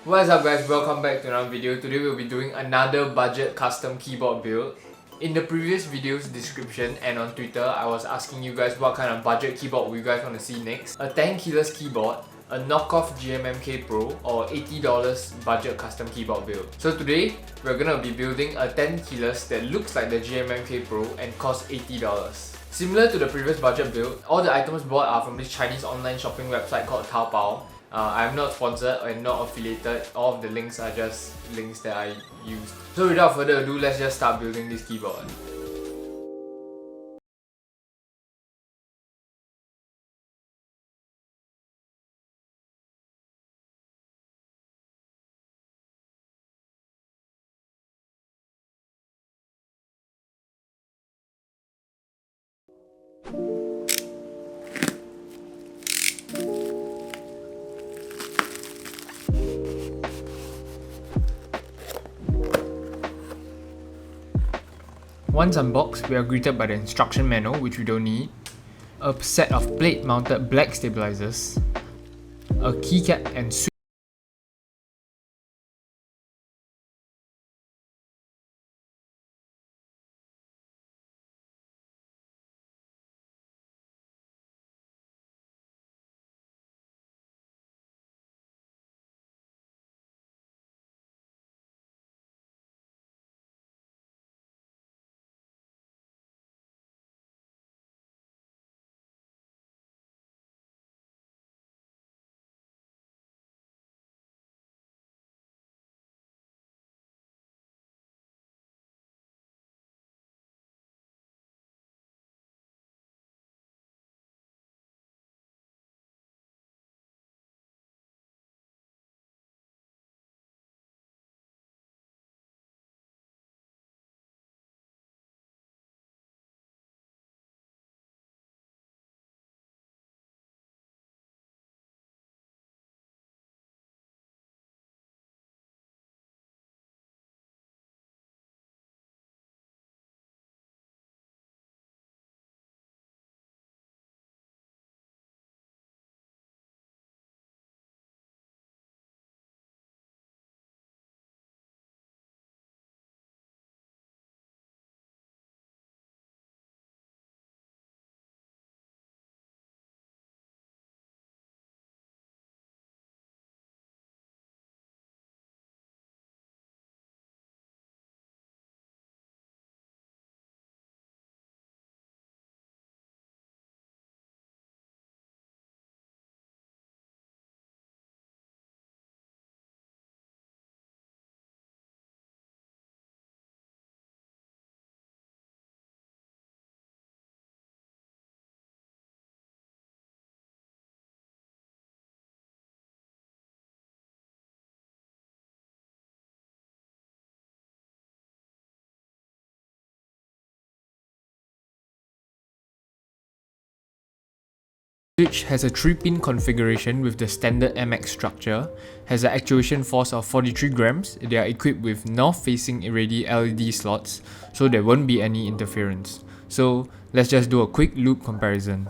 What is up guys, welcome back to another video. Today we'll be doing another budget custom keyboard build. In the previous video's description and on Twitter, I was asking you guys what kind of budget keyboard you guys want to see next. A 10 kilos keyboard, a knockoff gmmk Pro, or $80 budget custom keyboard build. So today, we're gonna be building a 10 kilos that looks like the gmmk Pro and costs $80. Similar to the previous budget build, all the items bought are from this Chinese online shopping website called Taobao. I'm not sponsored and not affiliated. All of the links are just links that I used. So without further ado, let's just start building this keyboard. Once unboxed, we are greeted by the instruction manual, which we don't need, a set of plate-mounted black stabilizers, a keycap and switch. Switch has a 3-pin configuration with the standard MX structure, has an actuation force of 43 grams, they are equipped with north-facing ready LED slots, so there won't be any interference. So let's just do a quick loop comparison.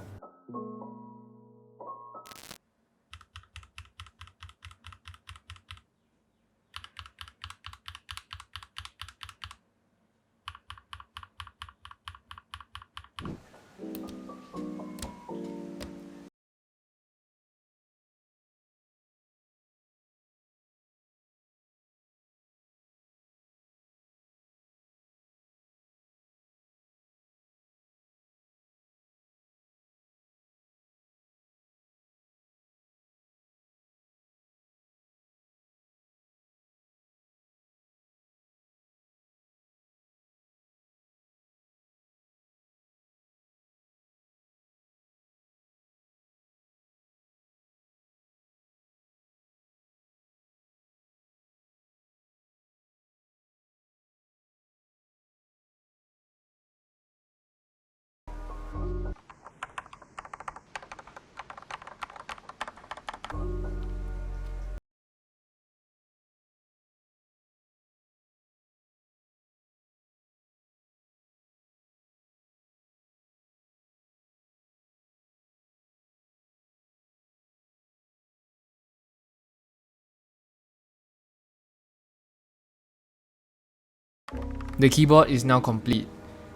The keyboard is now complete.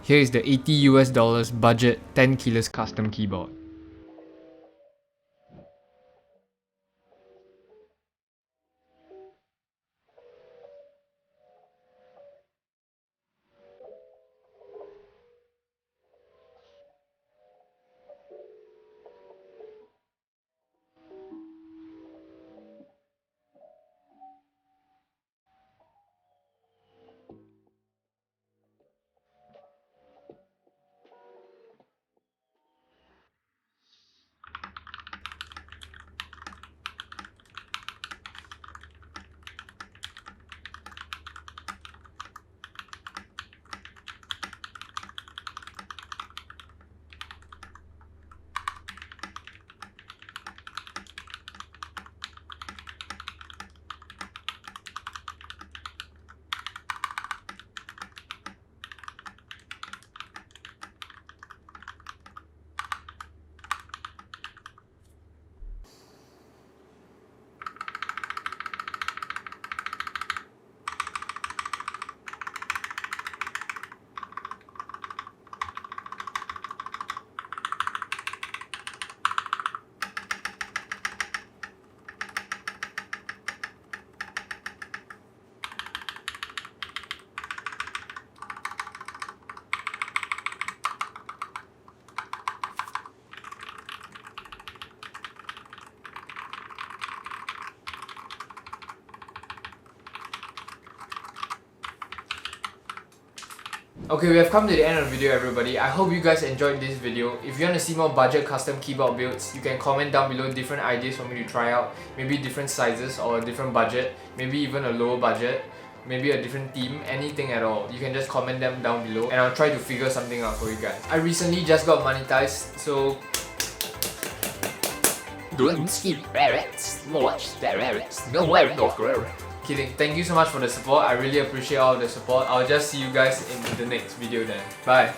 Here is the $80 budget 10 keyless custom keyboard. Okay, we have come to the end of the video, everybody. I hope you guys enjoyed this video. If you want to see more budget custom keyboard builds, you can comment down below different ideas for me to try out. Maybe different sizes or a different budget, maybe even a lower budget, maybe a different theme, anything at all. You can just comment them down below and I'll try to figure something out for you guys. I recently just got monetized, so kidding. Thank you so much for the support. I really appreciate all the support. I'll just see you guys in the next video then. Bye.